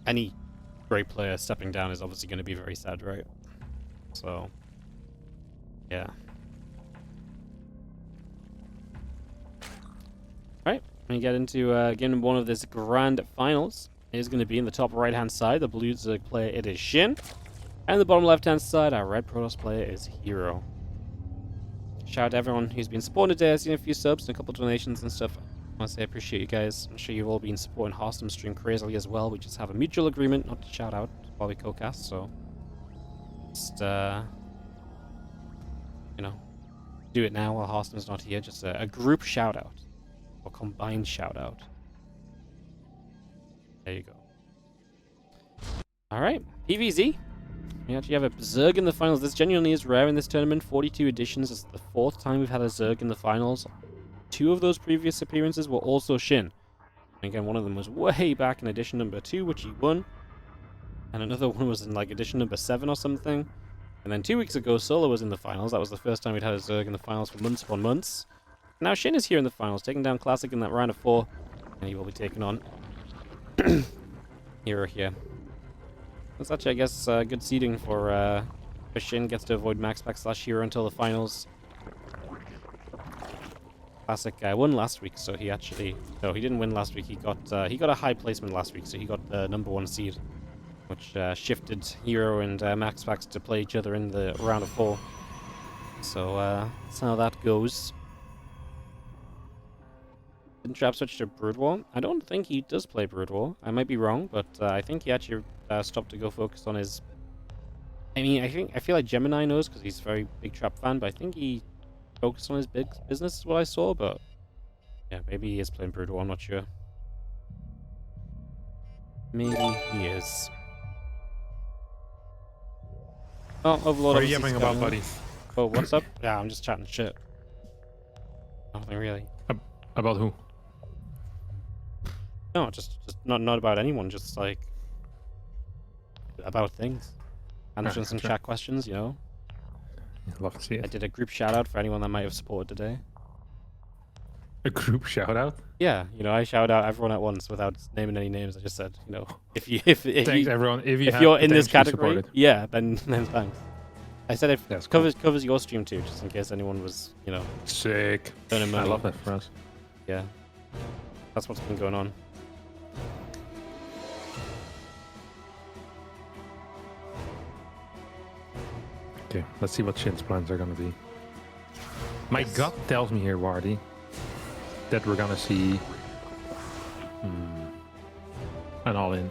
any great player stepping down is obviously going to be very sad, right? So, yeah. Alright, when you get into game number 1 of this grand finals, it is going to be in the top right-hand side, the blue Zerg player, it is SHIN. And the bottom left-hand side, our red Protoss player is herO. Shout out to everyone who's been supporting today. I've seen a few subs and a couple of donations and stuff. I want to say I appreciate you guys. I'm sure you've all been supporting Hearthstone stream crazily as well. We just have a mutual agreement not to shout out while we co-cast, so just, you know, do it now while Hearthstone's not here. Just a group shout out. Or combined shout out. There you go. Alright, PvZ. We actually have a Zerg in the finals. This genuinely is rare in this tournament. 42 editions. It's the 4th time we've had a Zerg in the finals. 2 of those previous appearances were also SHIN. And again, one of them was way back in edition number 2, which he won. And another one was in like edition number 7 or something. And then 2 weeks ago, Solo was in the finals. That was the first time we'd had a Zerg in the finals for months upon months. Now SHIN is here in the finals, taking down Classic in that round of 4. And he will be taking on herO here. That's actually, I guess, good seeding for SHIN. Gets to avoid Maxpack / herO until the finals. Classic won last week, so he actually... No, he didn't win last week. He got a high placement last week, so he got the number 1 seed, which shifted herO and Maxpax to play each other in the round of 4. So that's how that goes. Didn't Trap switch to Brood War? I don't think he does play Brood War. I might be wrong, but I think he actually stopped to go focus on his... I mean, I feel like Gemini knows because he's a very big Trap fan, but I think he focused on his big business is what I saw, but yeah, maybe he is playing Brood War, I'm not sure. Maybe he is. Oh, Overlord. What are you yapping about, buddy? Oh, what's up? Yeah, I'm just chatting shit. Nothing really. About who? No, just not about anyone, just like about things. Answering some chat questions, you know. Love to see it. I did a group shout out for anyone that might have supported today. A group shout out? Yeah, you know, I shout out everyone at once without naming any names. I just said, you know, if Thanks everyone. If you're in this category, supported. yeah, then thanks. I said if That's covers your stream too, just in case anyone was, you know, sick. donning money. I love that for us. Yeah, that's what's been going on. Okay, let's see what SHIN's plans are gonna be. My gut tells me here, Wardy, that we're gonna see an all-in.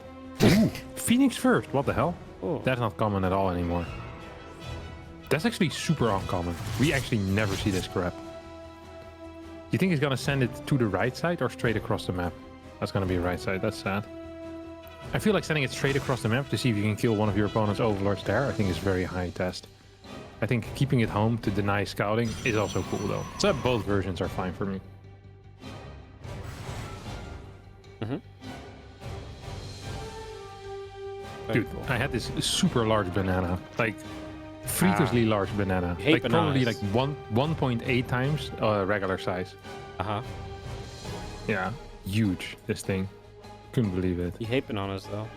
Phoenix first. What the hell? Oh. That's not common at all anymore. That's actually super uncommon. We actually never see this crap. You think he's gonna send it to the right side or straight across the map? That's gonna be right side. That's sad. I feel like sending it straight across the map to see if you can kill one of your opponent's overlords there, I think is very high test. I think keeping it home to deny scouting is also cool though. So both versions are fine for me. Dude, Cool. I had this super large banana, like freakishly large banana, hate like probably bananas. like 1.8 times regular size. Yeah, huge. This thing, couldn't believe it. You hate bananas though.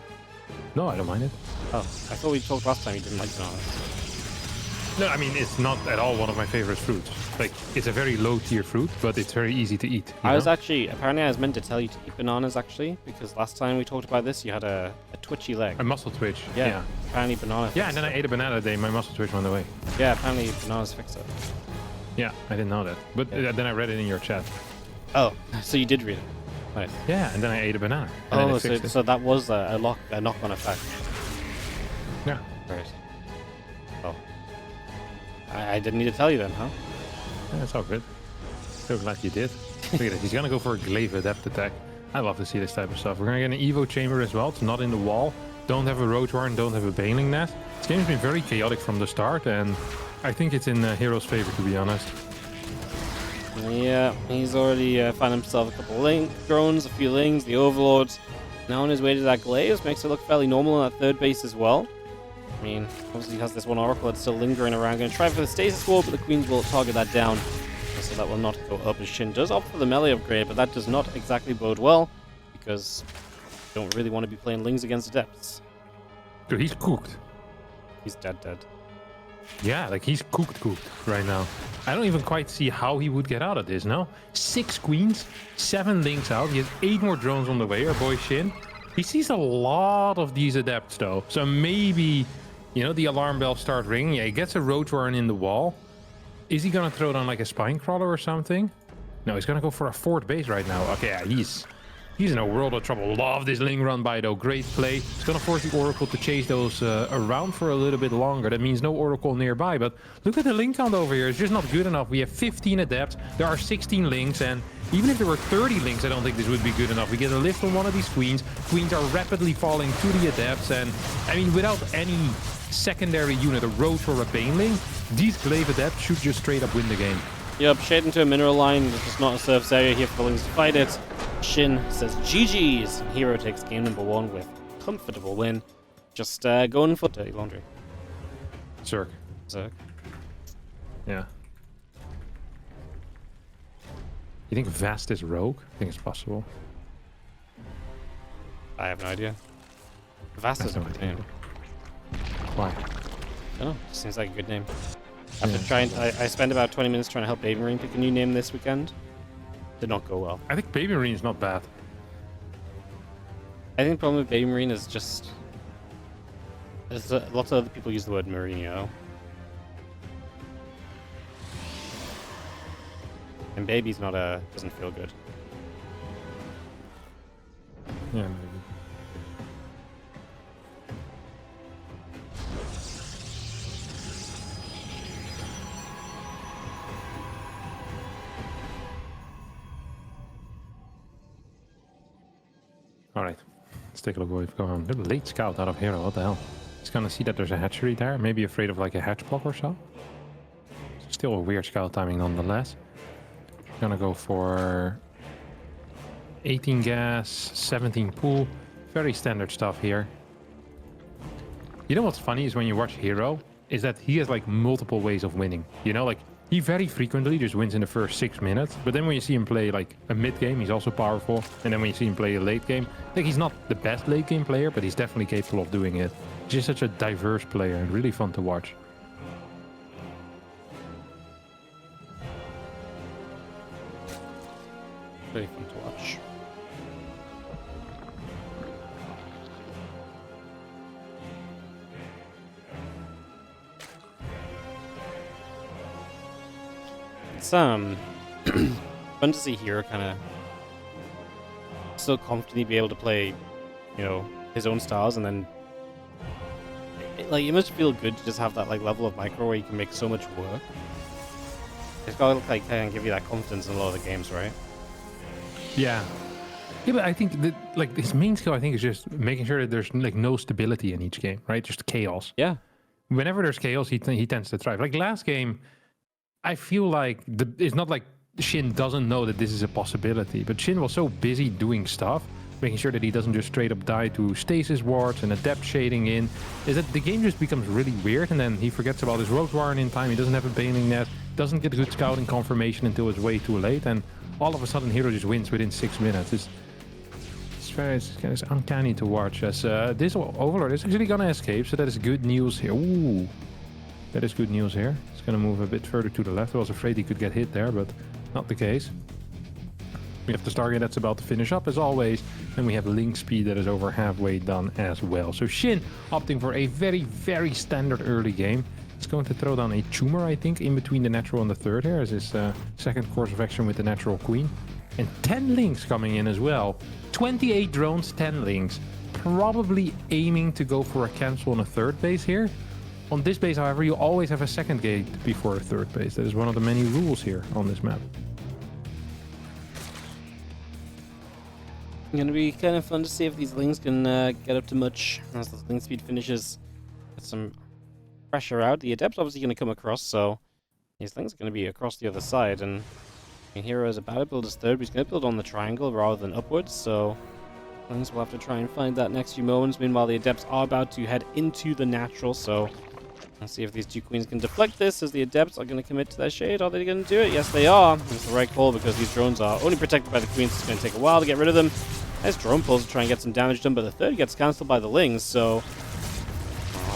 No, I don't mind it. Oh, I thought we talked last time you didn't like bananas. No, I mean it's not at all one of my favorite fruits. Like it's a very low tier fruit, but it's very easy to eat. I was actually, apparently I was meant to tell you to eat bananas actually, because last time we talked about this, you had a twitchy leg. a muscle twitch. Yeah, apparently banana. Yeah, and then I ate a banana today. My muscle twitch went away. Yeah, apparently bananas fix it. Yeah, I didn't know that, but then I read it in your chat. Oh, so you did read it. Nice. Yeah, and then I ate a banana. And then Oh, it fixed it. so that was a knock-on effect. Yeah. Right. Oh. I didn't need to tell you then, huh? Yeah, it's all good. So glad you did. Look at it. He's gonna go for a glaive adept attack. I love to see this type of stuff. We're gonna get an Evo chamber as well. It's not in the wall. Don't have a roach warren. Don't have a baneling net. This game's been very chaotic from the start, and I think it's in herO's favor, to be honest. Yeah, he's already found himself a couple link drones, a few lings, the overlords. Now on his way to that glaze, makes it look fairly normal on that third base as well. I mean, obviously he has this one oracle that's still lingering around. Going to try for the stasis wall, but the queens will target that down. So that will not go up as SHIN does opt for the melee upgrade, but that does not exactly bode well, because don't really want to be playing Lings against Adepts. Dude, he's cooked. He's dead. Yeah, like he's cooked right now. I don't even quite see how he would get out of this, no? 6 queens, 7 links out. He has 8 more drones on the way, our boy SHIN. He sees a lot of these adepts though. So maybe, you know, the alarm bells start ringing. Yeah, he gets a road warren in the wall. Is he gonna throw down like a spine crawler or something? No, he's gonna go for a 4th base right now. Okay, yeah, he's in a world of trouble. Love this Ling run by though. Great play. It's gonna force the Oracle to chase those around for a little bit longer. That means no Oracle nearby. But look at the Ling count over here. It's just not good enough. We have 15 adepts. There are 16 Lings, and even if there were 30 Lings, I don't think this would be good enough. We get a lift on one of these queens. Queens are rapidly falling to the adepts, and I mean, without any secondary unit, a roach or a baneling, these glaive adepts should just straight up win the game. Yep, shade into a mineral line. There's just not a surface area here for the Lings to fight it. SHIN says GG's. And herO takes game number 1 with comfortable win. Just going for dirty laundry. Zerg. Yeah. You think Vast is rogue? I think it's possible. I have no idea. Vast is a good name. Why? I don't know. Seems like a good name. After trying, I spent about 20 minutes trying to help Baby Marine pick a new name this weekend. Did not go well. I think Baby Marine is not bad. I think the problem with Baby Marine is just there's lots of other people use the word Merino. And baby's not doesn't feel good. Yeah, maybe. Alright, let's take a look what's going on. There's a late scout out of herO, what the hell? He's gonna see that there's a hatchery there, maybe afraid of like a hatch block or so. Still a weird scout timing nonetheless. Gonna go for 18 gas, 17 pool. Very standard stuff here. You know what's funny is when you watch herO, is that he has like multiple ways of winning. You know, like he very frequently just wins in the first 6 minutes. But then when you see him play like a mid game, he's also powerful. And then when you see him play a late game, like he's not the best late game player, but he's definitely capable of doing it. He's just such a diverse player and really fun to watch. Very fun to watch. It's fun to see herO kind of so confidently be able to play, you know, his own styles, and then like it must feel good to just have that like level of micro where you can make so much work. It's gotta like kind of give you that confidence in a lot of the games, right? Yeah. Yeah, but I think that like his main skill, I think, is just making sure that there's like no stability in each game, right? Just chaos. Yeah. Whenever there's chaos, he tends to thrive. Like last game, I feel like it's not like SHIN doesn't know that this is a possibility, but SHIN was so busy doing stuff, making sure that he doesn't just straight up die to stasis wards and adept shading in, is that the game just becomes really weird, and then he forgets about his rogue warren in time. He doesn't have a baneling net, doesn't get a good scouting confirmation until it's way too late, and all of a sudden herO just wins within 6 minutes. It's uncanny to watch, as this Overlord is actually gonna escape, so that is good news here. Ooh, that is good news here. It's gonna move a bit further to the left. I was afraid he could get hit there, but not the case. We have the Stargate that's about to finish up as always, and we have link speed that is over halfway done as well. So SHIN opting for a very, very standard early game. He's going to throw down a tumor, I think, in between the natural and the third here as his second course of action with the natural queen. And 10 links coming in as well. 28 drones, 10 links. Probably aiming to go for a cancel on a third base here. On this base, however, you always have a second gate before a third base. That is one of the many rules here on this map. Gonna be kind of fun to see if these lings can get up to much as the link speed finishes. Get some pressure out. The adept's obviously going to come across, so these lings are going to be across the other side. And herO is about to build his third, but he's going to build on the triangle rather than upwards, so lings will have to try and find that next few moments. Meanwhile, the adepts are about to head into the natural, so let's see if these two queens can deflect this, as the adepts are going to commit to their shade. Are they going to do it? Yes, they are. It's the right call because these drones are only protected by the queens. It's going to take a while to get rid of them. Nice drone pulls to try and get some damage done, but the third gets cancelled by the Lings, so...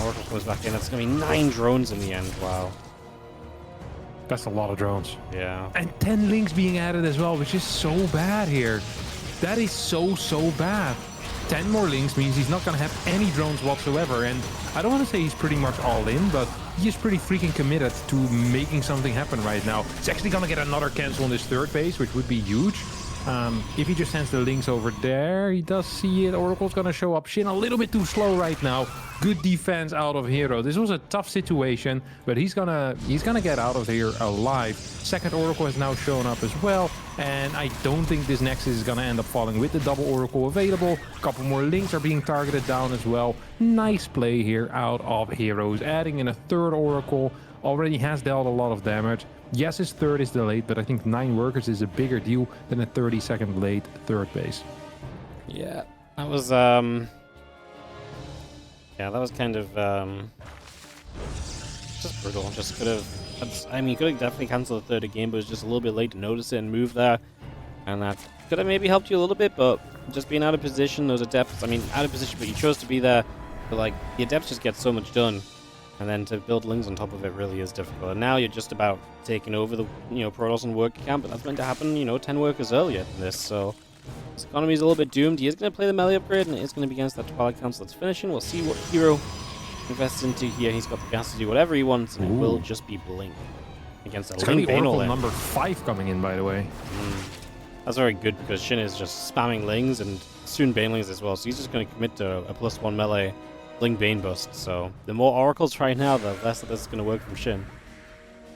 Oracle comes back in. That's going to be 9 drones in the end. Wow. That's a lot of drones. Yeah. And 10 links being added as well, which is so bad here. That is so bad. 10 more links means he's not going to have any drones whatsoever. And I don't want to say he's pretty much all in, but he is pretty freaking committed to making something happen right now. He's actually going to get another cancel on this third base, which would be huge. If he just sends the links over there, he does see it. Oracle's going to show up. SHIN a little bit too slow right now. Good defense out of herO. This was a tough situation, but he's gonna get out of here alive. Second Oracle has now shown up as well, and I don't think this Nexus is gonna end up falling with the double Oracle available. A couple more links are being targeted down as well. Nice play here out of herO's. Adding in a third Oracle already has dealt a lot of damage. Yes, his third is delayed, but I think 9 workers is a bigger deal than a 30-second late third base. Yeah, that was yeah, that was kind of just brutal. Just could have, I mean, could have definitely cancelled the third again, but was just a little bit late to notice it and move there, and that could have maybe helped you a little bit. But just being out of position, those adepts, I mean, out of position, but you chose to be there. But like the adepts just get so much done. And then to build Lings on top of it really is difficult. And now you're just about taking over the, Protoss and worker camp, but that's meant to happen, 10 workers earlier than this, so this economy is a little bit doomed. He is going to play the melee upgrade, and it is going to be against that Twilight Council that's finishing. We'll see what herO invests into here. He's got the gas to do whatever he wants, and it will just be Blink against a Ling Bane Oracle number 5 coming in, by the way. That's very good, because SHIN is just spamming Lings, and soon Banelings as well, so he's just going to commit to a +1 melee Ling Bane bust, so the more Oracles right now, the less that this is going to work from SHIN.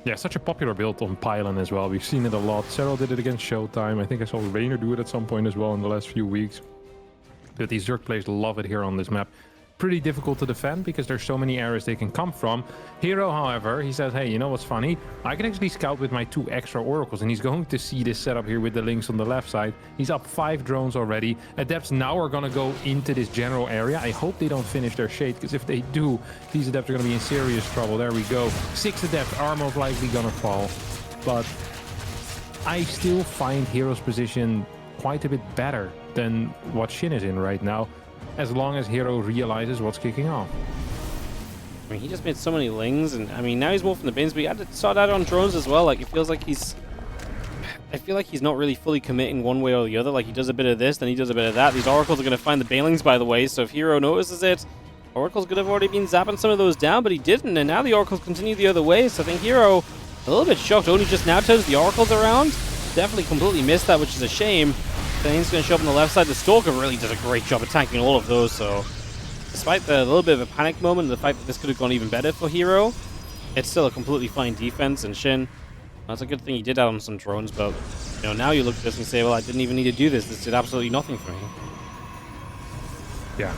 Yeah, such a popular build on Pylon as well. We've seen it a lot. herO did it against Showtime. I think I saw Rainer do it at some point as well in the last few weeks. But these Zerg players love it here on this map. Pretty difficult to defend because there's so many areas they can come from. herO, however, he says, hey, you know what's funny? I can actually scout with my 2 extra Oracles, and he's going to see this setup here with the links on the left side. He's up 5 drones already. Adepts now are going to go into this general area. I hope they don't finish their shade, because if they do, these Adepts are going to be in serious trouble. There we go. 6 Adepts are most likely going to fall. But I still find herO's position quite a bit better than what SHIN is in right now, as long as herO realizes what's kicking off. I mean, he just made so many Lings, and I mean, now he's more from the bins, but he had to sort out on drones as well. Like, it feels like I feel like he's not really fully committing one way or the other. Like, he does a bit of this, then he does a bit of that. These Oracles are going to find the Banelings, by the way, so if herO notices it, Oracles could have already been zapping some of those down, but he didn't, and now the Oracles continue the other way, so I think herO, a little bit shocked, only just now turns the Oracles around. Definitely completely missed that, which is a shame. Then he's going to show up on the left side. The Stalker really did a great job attacking all of those, so despite the little bit of a panic moment, the fact that this could have gone even better for herO, it's still a completely fine defense, and SHIN, that's a good thing he did out on some drones, but now you look at this and say, well, I didn't even need to do this. This did absolutely nothing for me. Yeah.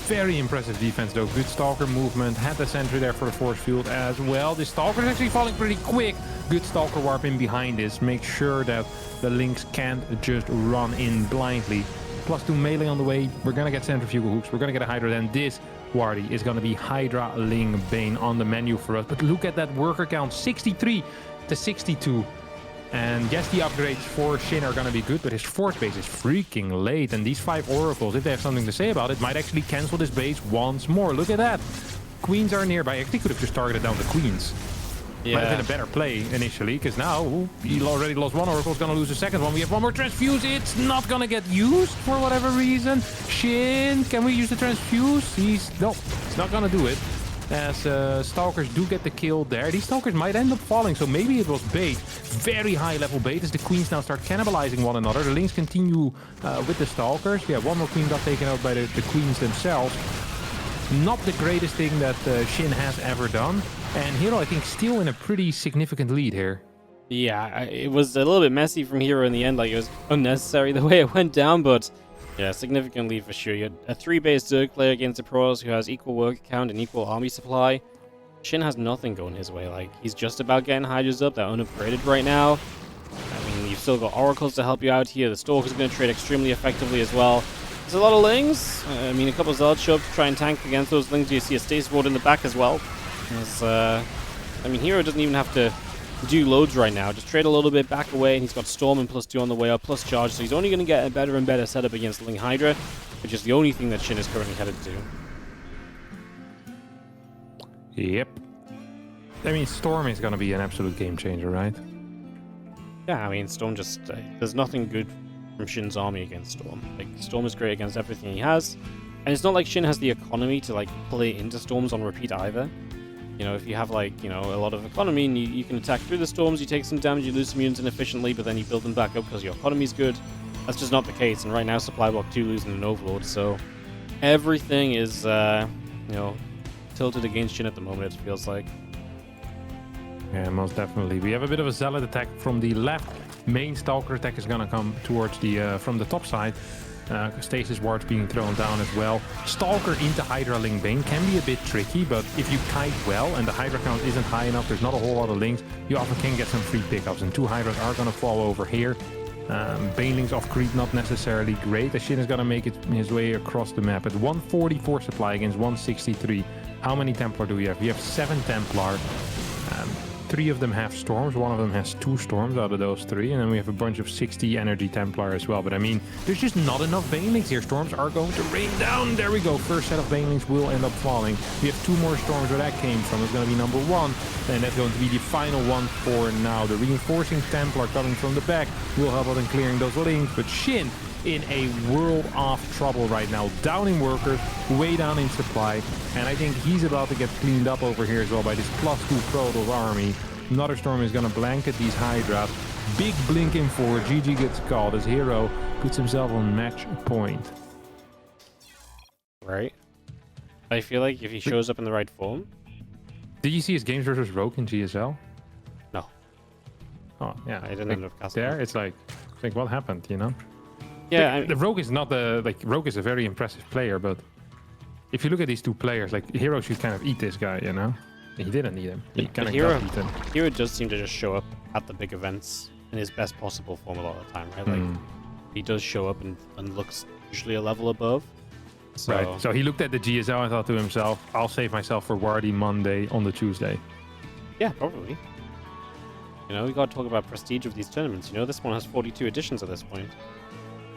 Very impressive defense, though. Good Stalker movement. Had the sentry there for the force field as well. The Stalker is actually falling pretty quick. Good Stalker warp in behind this. Make sure that the links can't just run in blindly. +2 melee on the way. We're going to get centrifugal hooks. We're going to get a Hydra. Then this Wardy is going to be Hydra Ling Bane on the menu for us. But look at that worker count. 63 to 62. And yes, the upgrades for SHIN are going to be good, but his 4th base is freaking late. And these 5 Oracles, if they have something to say about it, might actually cancel this base once more. Look at that. Queens are nearby. I actually could have just targeted down the Queens. Yeah. Might have been a better play initially, because now he already lost 1 Oracle, is going to lose the second one. We have 1 more Transfuse. It's not going to get used for whatever reason. SHIN, can we use the Transfuse? No, it's not going to do it. As Stalkers do get the kill there. These Stalkers might end up falling, so maybe it was bait. Very high level bait as the Queens now start cannibalizing one another. The Lings continue with the Stalkers. Yeah, 1 more Queen got taken out by the Queens themselves. Not the greatest thing that SHIN has ever done. And herO, I think, still in a pretty significant lead here. Yeah, it was a little bit messy from herO in the end. Like, it was unnecessary the way it went down, but yeah, significant lead for sure. You had a 3-base Zerg player against a Protoss who has equal worker count and equal army supply. SHIN has nothing going his way. Like, he's just about getting Hydras up. They're unupgraded right now. I mean, you've still got Oracles to help you out here. The Stalker's going to trade extremely effectively as well. There's a lot of Lings. I mean, a couple of Zealots show up to try and tank against those Lings. You see a Stasis Ward in the back as well. I mean, herO doesn't even have to do loads right now. Just trade a little bit, back away, and he's got Storm and +2 on the way up, plus charge, so he's only going to get a better and better setup against Ling Hydra, which is the only thing that SHIN is currently headed to. Yep. I mean, Storm is going to be an absolute game changer, right? Yeah, I mean, Storm just... there's nothing good from SHIN's army against Storm. Like, Storm is great against everything he has, and it's not like SHIN has the economy to, like, play into Storms on repeat either. You know, if you have, like, you know, a lot of economy and you can attack through the Storms, you take some damage, you lose some units inefficiently, but then you build them back up because your economy's good. That's just not the case, and right now Supply Block 2 losing an Overlord, so everything is, you know, tilted against SHIN at the moment, it feels like. Yeah, most definitely. We have a bit of a Zealot attack from the left. Main Stalker attack is going to come towards the from the top side. Stasis wards being thrown down as well. Stalker into Hydra Ling Bane can be a bit tricky, but if you kite well and the Hydra count isn't high enough, there's not a whole lot of links, you often can get some free pickups, and 2 Hydras are going to fall over here. Banelings off creep not necessarily great, as SHIN is going to make his way across the map at 144 supply against 163. How many Templar do we have? We have 7 Templar. 3 of them have storms, 1 of them has 2 storms out of those 3, and then we have a bunch of 60 energy Templar as well. But I mean, there's just not enough Banelings here. Storms are going to rain down. There we go. First set of Banelings will end up falling. We have 2 more storms where that came from. It's going to be number 1, and that's going to be the final one for now. The reinforcing Templar coming from the back will help out in clearing those links, but SHIN in a world of trouble right now. Downing workers, way down in supply, and I think he's about to get cleaned up over here as well by this +2 Protoss army. Another storm is going to blanket these Hydras. Big blink in forward. GG gets called as herO puts himself on match point. Right. I feel like if he shows up in the right form... Did you see his games versus Rogue in GSL? No. Oh, yeah. I didn't end up casting there. It's like what happened, you know? Yeah, the Rogue is not the Rogue is a very impressive player, but if you look at these 2 players, like herO should kind of eat this guy, you know? He didn't eat him. He kind of got eaten. herO does seem to just show up at the big events in his best possible form a lot of the time, right? Like he does show up and looks usually a level above. So... Right. So he looked at the GSL and thought to himself, "I'll save myself for WardiTV Monday on the Tuesday." Yeah, probably. You know, we got to talk about prestige of these tournaments. You know, this one has 42 editions at this point.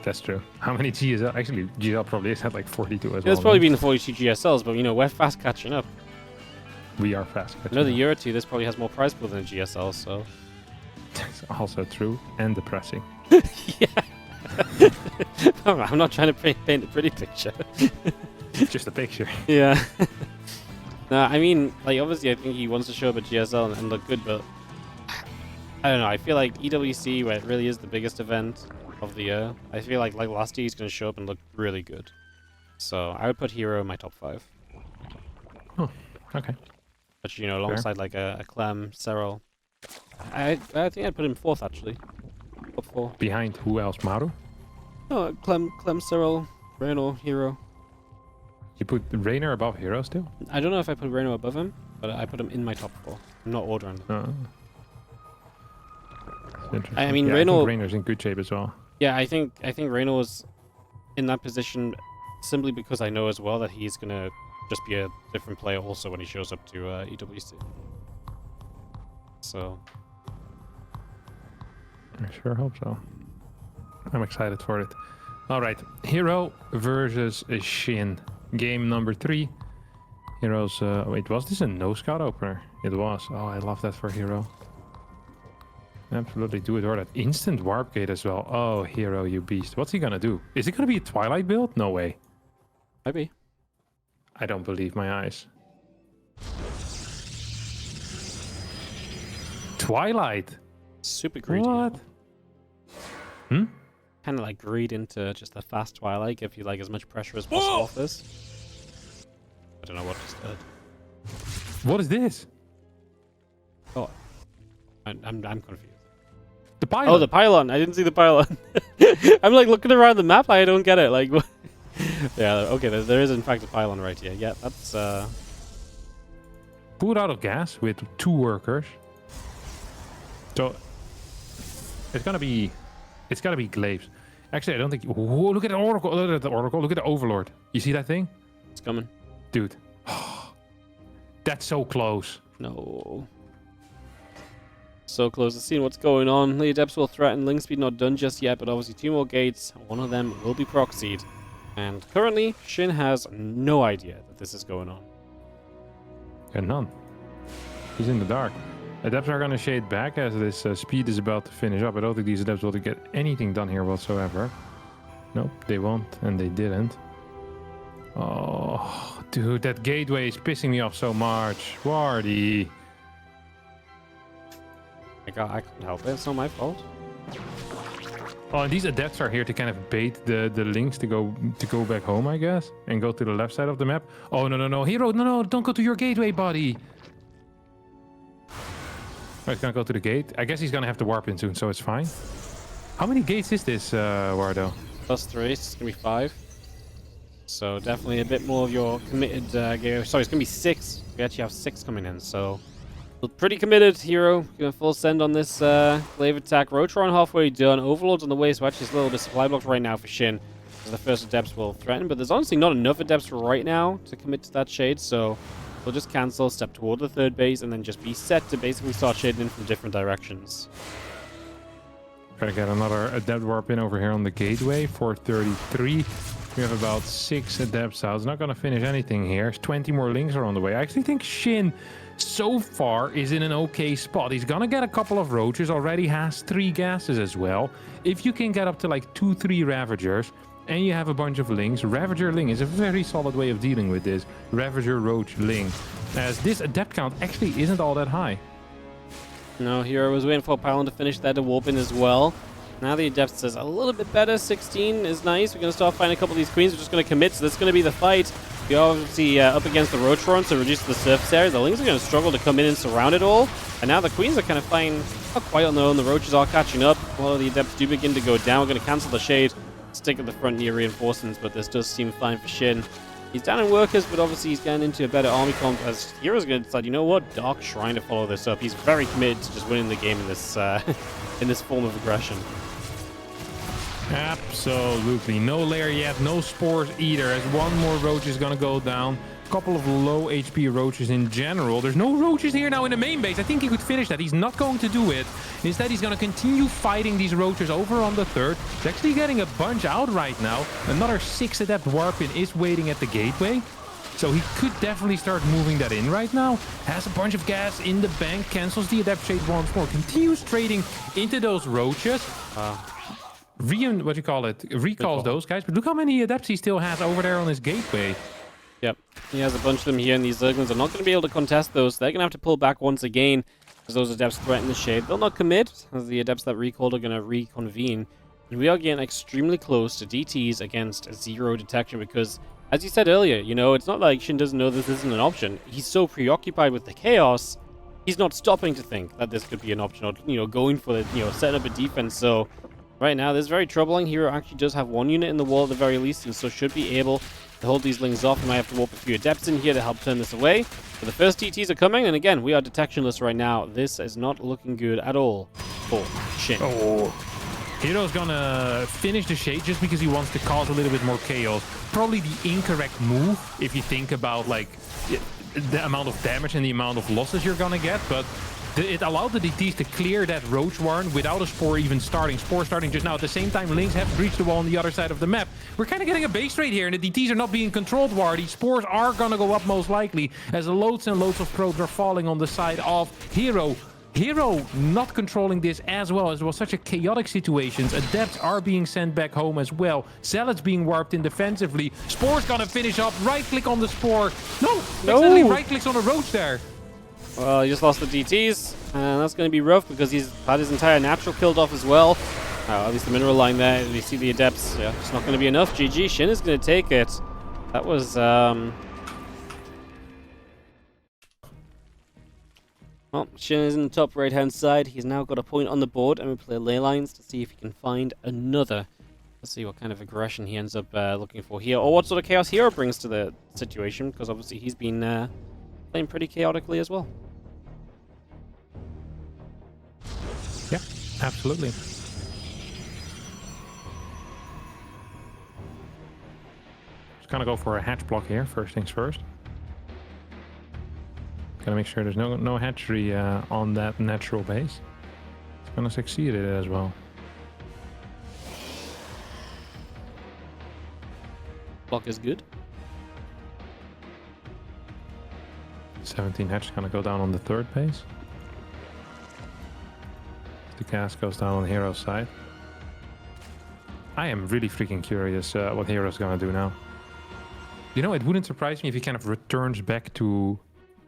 That's true. How many GSL? Actually, GSL probably has had like 42 as well. It's probably been the 42 GSLs, but you know, we're fast catching up. We are fast catching Another up. year or 2, this probably has more prize pool than a GSL, so... That's also true and depressing. Yeah. I'm not trying to paint a pretty picture. Just a picture. Yeah. No, I mean, like, obviously I think he wants to show up at GSL and look good, but... I don't know, I feel like EWC, where it really is the biggest event of the year, I feel like last year he's going to show up and look really good. So I would put herO in my top 5. Oh, okay. But, you know, alongside like a Clem, StarCraft. I think I'd put him 4th, actually. Top 4. Behind who else? Maru? No, Clem, StarCraft, herO, herO. You put Raynor above herO still? I don't know if I put herO above him, but I put him in my top 4. I'm not ordering them. Interesting. I mean, yeah, Raynor's in good shape as well. Yeah, I think Raynor was in that position simply because I know as well that he's gonna just be a different player also when he shows up to EWC. So I sure hope so. I'm excited for it. All right, herO versus SHIN, game number 3. herO's. Wait, was this a no scout opener? It was. Oh, I love that for herO. Absolutely do it, or that instant warp gate as well. Oh, herO, you beast. What's he gonna do? Is it gonna be a Twilight build? No way. maybe. I don't believe my eyes. Twilight? Super greedy. What? Hmm? Kind of like greed into just a fast Twilight, give you like as much pressure as possible off this. I don't know what just did. What is this? Oh, I'm confused. The pylon. Oh, the pylon. I didn't see the pylon. I'm like looking around the map. I don't get it. Like, yeah. Okay, there is in fact a pylon right here. Yeah, that's Put out of gas with 2 workers. So it's gotta be glaives. Actually, I don't think. Whoa, look at the oracle. Look at the oracle. Look at the overlord. You see that thing? it's coming. Dude. That's so close. No. So close to seeing what's going on. The Adepts will threaten. Link speed not done just yet, but obviously 2 more gates. One of them will be proxied. And currently, SHIN has no idea that this is going on. And none. He's in the dark. Adepts are going to shade back as this speed is about to finish up. I don't think these Adepts will get anything done here whatsoever. Nope, they won't, and they didn't. Oh, dude, that gateway is pissing me off so much. Wardy. I couldn't help it. It's not my fault. Oh, and these Adepts are here to kind of bait the links to go back home, I guess, and go to the left side of the map. Oh, no, herO, no, don't go to your gateway, buddy. Oh, he's gonna go to the gate. I guess he's gonna have to warp in soon, so it's fine. How many gates is this, Wardo? +3, so it's gonna be 5. So definitely a bit more of your committed gear. Sorry, it's gonna be 6. We actually have 6 coming in, so pretty committed. herO gonna full send on this glaive attack. Rotron halfway done. Overlord's on the way, so actually it's a little bit supply blocked right now for SHIN. The first Adepts will threaten, but there's honestly not enough Adepts right now to commit to that shade, so we'll just cancel, step toward the third base, and then just be set to basically start shading in from different directions. Try to get another Adept warp in over here on the gateway. 433. We have about 6 Adepts out. It's not going to finish anything here. 20 more links are on the way. I actually think SHIN so far is in an okay spot. He's going to get a couple of roaches. Already has 3 gases as well. If you can get up to like 2-3 Ravagers, and you have a bunch of links, Ravager Ling is a very solid way of dealing with this. Ravager Roach Ling. As this Adept count actually isn't all that high. No, herO was waiting for Pylon to finish that to warp in as well. Now the Adept is a little bit better. 16 is nice. We're going to start fighting a couple of these queens. We're just going to commit, so that's going to be the fight. We're obviously up against the Rotron, so reduce the surface area. The Lings are going to struggle to come in and surround it all. And now the queens are kind of fighting not quite on their own. The Roaches are catching up. A lot of the Adepts do begin to go down. We're going to cancel the shade. Stick at the front near reinforcements, but this does seem fine for SHIN. He's down in workers, but obviously he's getting into a better army comp as herO's going to decide, you know what, Dark Shrine to follow this up. He's very committed to just winning the game in this in this form of aggression. Absolutely. No lair yet, no spores either, as one more roach is going to go down. Couple of low HP roaches in general. There's no roaches here now in the main base. I think he could finish that. He's not going to do it. Instead, he's going to continue fighting these roaches over on the third. He's actually getting a bunch out right now. Another 6 Adept warp-in is waiting at the gateway. So he could definitely start moving that in right now. Has a bunch of gas in the bank. Cancels the Adept shade once more. Continues trading into those roaches. Recalls those guys. But look how many Adepts he still has over there on his gateway. Yep, he has a bunch of them here, and these Zerglings are not going to be able to contest those. They're going to have to pull back once again as those Adepts threaten the shade. They'll not commit, as the Adepts that recalled are going to reconvene. And we are getting extremely close to DTs against 0 detection because, as you said earlier, you know, it's not like SHIN doesn't know this isn't an option. He's so preoccupied with the chaos, he's not stopping to think that this could be an option or, you know, going for it, you know, setting up a defense. So right now, this is very troubling. herO actually does have 1 unit in the wall at the very least, and so should be able to hold these Lings off. We might have to warp a few Adepts in here to help turn this away. But the first DTs are coming, and again, we are detectionless right now. This is not looking good at all for SHIN. Oh, herO's gonna finish the shade just because he wants to cause a little bit more chaos. Probably the incorrect move if you think about like the amount of damage and the amount of losses you're gonna get, but it allowed the DTs to clear that Roach Warren without a Spore even starting. Spore starting just now. At the same time, Lings have breached the wall on the other side of the map. We're kind of getting a base trade here, and the DTs are not being controlled, Wardy. Spores are going to go up most likely, as loads and loads of probes are falling on the side of herO. herO not controlling this as well, as it was such a chaotic situation. Adepts are being sent back home as well. Zealots being warped in defensively. Spore's going to finish up. Right-click on the Spore. No! Accidentally right-clicks on a Roach there. Well, he just lost the DTs, and that's going to be rough because he's had his entire natural killed off as well. At least the mineral line there, you see the Adepts, yeah, it's not going to be enough. GG, SHIN is going to take it. That was, well, SHIN is in the top right-hand side. He's now got a point on the board, and we play ley lines to see if he can find another. Let's see what kind of aggression he ends up looking for here, or what sort of chaos herO brings to the situation, because obviously he's been playing pretty chaotically as well. Yeah, absolutely. Just gonna go for a hatch block here, first things first. Gotta make sure there's no hatchery on that natural base. Gonna succeed at it as well. Block is good. 17 hatch gonna go down on the third base. The gas goes down on hero's side. I am really freaking curious what hero's gonna do now. You know, it wouldn't surprise me if he kind of returns back to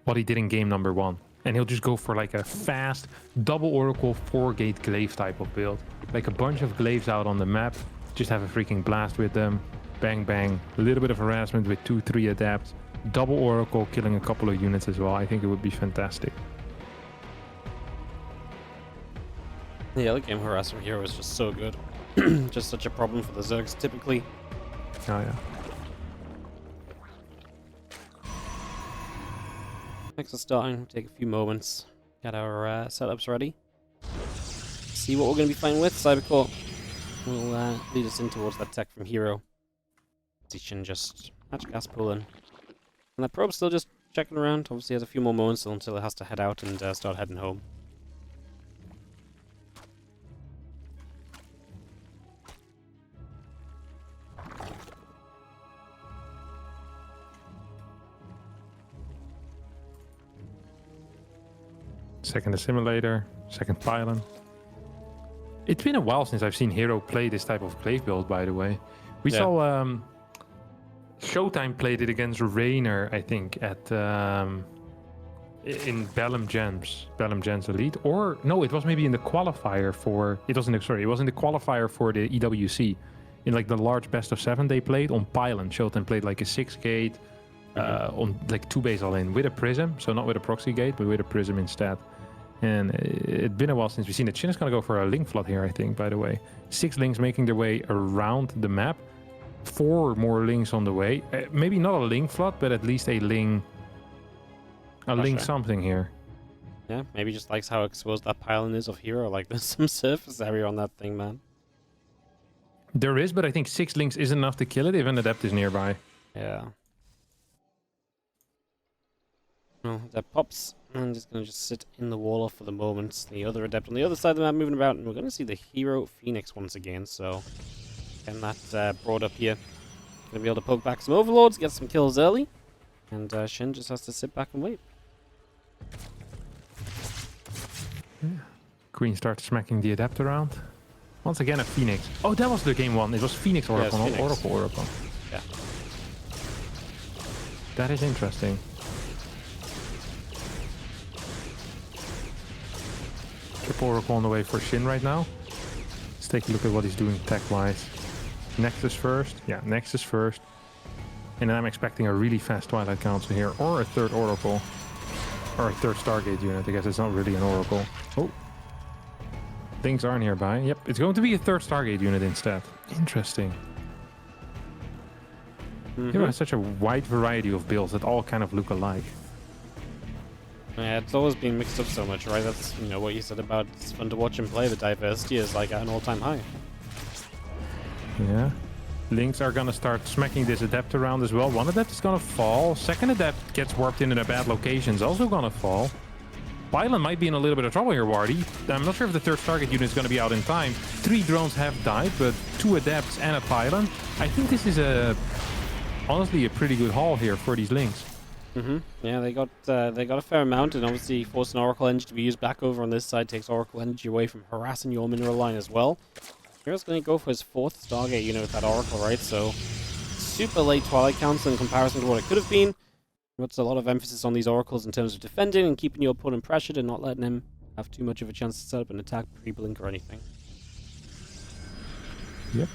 what he did in game number 1. And he'll just go for like a fast double Oracle 4-gate glaive type of build. Like a bunch of glaives out on the map. Just have a freaking blast with them. Bang bang. A little bit of harassment with 2-3 adapts. Double Oracle killing a couple of units as well. I think it would be fantastic. The other game harassment hero is just so good. Just such a problem for the Zergs typically. Oh yeah. Next is starting. Take a few moments. Get our setups ready. See what we're going to be playing with. Cybercore will lead us in towards that tech from hero. SHIN just match gas pulling. And that probe's still just checking around. Obviously has a few more moments until it has to head out and start heading home. Second assimilator, second pylon. It's been a while since I've seen hero play this type of glaive build, by the way. We saw Showtime played it against Rainer, I think, at in Bellum Gems Elite, or no, it was maybe in the qualifier for. It wasn't. Sorry, it was in the qualifier for the EWC. In like the large best of 7 they played on pylon. Showtime played like a 6-gate on like 2 base all in with a prism, so not with a proxy gate, but with a prism instead. And it's been a while since we've seen it. SHIN is going to go for a link flood here, I think, by the way. 6 links making their way around the map. 4 more links on the way. Maybe not a link flood, but at least a link... link something here. Yeah, maybe just likes how exposed that pylon is of hero. Like, there's some surface area on that thing, man. There is, but I think 6 links is enough to kill it if an adept is nearby. Yeah. Well, that pops. And just going to just sit in the wall for the moment. The other adept on the other side of the map moving about. And we're going to see the hero Phoenix once again. So, getting that brought up here. Going to be able to poke back some overlords, get some kills early. And SHIN just has to sit back and wait. Yeah. Queen starts smacking the adept around. Once again a Phoenix. Oh, that was the game 1. It was Phoenix Oracle, not Oracle Oracle. Yeah. That is interesting. Triple Oracle on the way for SHIN right now. Let's take a look at what he's doing tech-wise. Nexus first. Yeah, Nexus first. And then I'm expecting a really fast Twilight Council here. Or a third Oracle. Or a third Stargate unit. I guess it's not really an Oracle. Oh. Things are nearby. Yep, it's going to be a third Stargate unit instead. Interesting. Hero has such a wide variety of builds that all kind of look alike. Yeah, it's always been mixed up so much, right? That's, you know, what you said about it's fun to watch him play. The diversity is like at an all-time high. Yeah. Links are gonna start smacking this adept around as well. One adept is gonna fall. Second adept gets warped into a bad location, is also gonna fall. Pylon might be in a little bit of trouble here, Wardy. I'm not sure if the third target unit is gonna be out in time. 3 drones have died, but 2 adepts and a pylon. I think this is honestly a pretty good haul here for these links. Yeah, they got a fair amount, and obviously forcing Oracle Energy to be used back over on this side takes Oracle Energy away from harassing your mineral line as well. Hero's going to go for his 4th Stargate unit with that Oracle, right? So, super late Twilight Council in comparison to what it could have been. Puts a lot of emphasis on these Oracles in terms of defending and keeping your opponent pressured and not letting him have too much of a chance to set up an attack pre-blink or anything. Yep.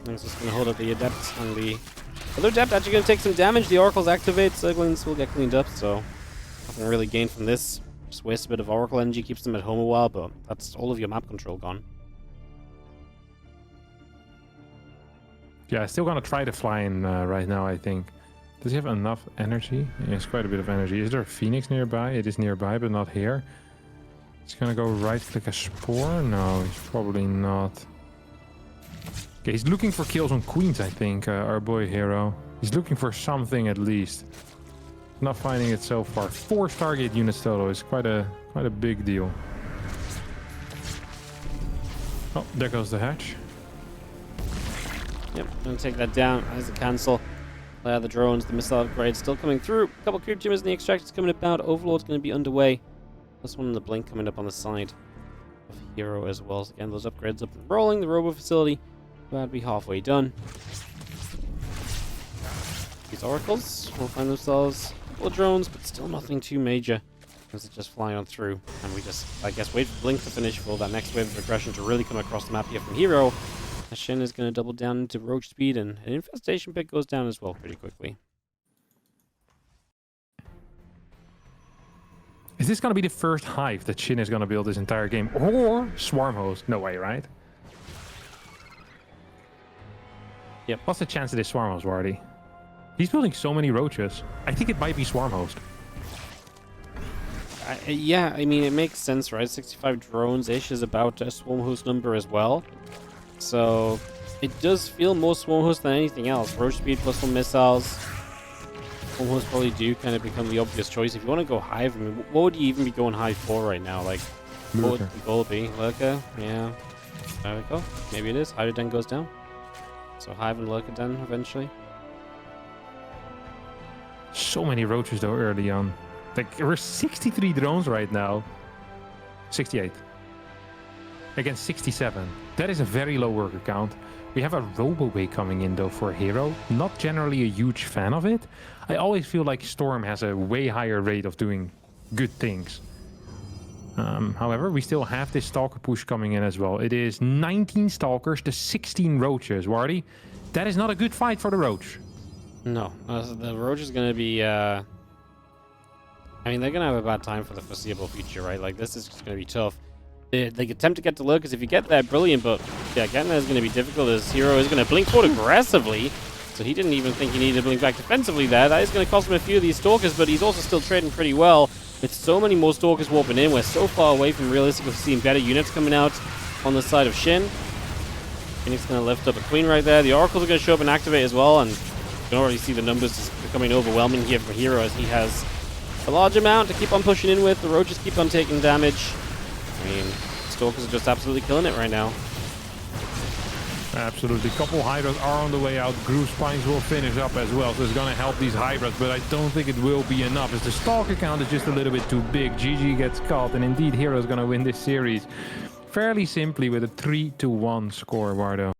He's just going to hold up the Adept, and the other Adept actually going to take some damage. The Oracles activate, Zerglings will get cleaned up, so nothing really gained from this. Just waste a bit of Oracle energy, keeps them at home a while, but that's all of your map control gone. Yeah, still gonna try to fly in right now, I think. Does he have enough energy? He has quite a bit of energy. Is there a Phoenix nearby? It is nearby, but not here. He's gonna go right-click a Spore? No, he's probably not. Okay, he's looking for kills on Queens, I think, our boy hero. He's looking for something at least. Not finding it so far. 4 Stargate units total is quite a big deal. Oh, there goes the hatch. Yep, gonna take that down as a cancel. The drones, the missile upgrade still coming through. A couple creep tumors in the extractors coming about. Overlord's gonna be underway. Plus one in the blink coming up on the side of herO as well. So again, those upgrades up and rolling. The robo facility about to be halfway done. These oracles will find themselves a couple of drones, but still nothing too major as they just fly on through. And we just, I guess, wait for blink to finish for that next wave of aggression to really come across the map here from herO. SHIN is going to double down into roach speed, and an infestation pick goes down as well pretty quickly. Is this going to be the first hive that SHIN is going to build this entire game? Or swarm host? No way, right? Yep. What's the chance of this swarm host, Wardy? He's building so many roaches. I think it might be swarm host. Yeah, I mean, it makes sense, right? 65 drones-ish is about a swarm host number as well. So it does feel more swarm host than anything else. Roach speed plus some missiles. Swarm hosts probably do kind of become the obvious choice. If you want to go hive, I mean, what would you even be going hive for right now? Like, what would the goal be? Lurker? Yeah. There we go. Maybe it is. Hive Den goes down. So hive and Lurker Den eventually. So many roaches though early on. Like, we're 63 drones right now. 68. Against 67. That is a very low worker count. We have a RoboWay coming in though for herO. Not generally a huge fan of it. I always feel like Storm has a way higher rate of doing good things. However, we still have this Stalker push coming in as well. It is 19 Stalkers to 16 Roaches, Wardy. That is not a good fight for the Roach. No. The Roach is going to be... I mean, they're going to have a bad time for the foreseeable future, right? Like, this is just going to be tough. They attempt to get to Lurkers. If you get there, brilliant, but yeah, getting there is going to be difficult as herO is going to blink forward aggressively. So he didn't even think he needed to blink back defensively there. That is going to cost him a few of these Stalkers, but he's also still trading pretty well. With so many more Stalkers warping in, we're so far away from realistically seeing better units coming out on the side of SHIN. Phoenix going to lift up a Queen right there. The Oracles are going to show up and activate as well, and you can already see the numbers just becoming overwhelming here for herO as he has a large amount to keep on pushing in with. The Roaches keep on taking damage. I mean, Stalkers are just absolutely killing it right now. Absolutely. Couple Hydras are on the way out. Groove Spines will finish up as well, so it's going to help these Hydras, but I don't think it will be enough as the Stalker count is just a little bit too big. GG gets caught, and indeed herO is going to win this series fairly simply with a 3-1 score, Wardo.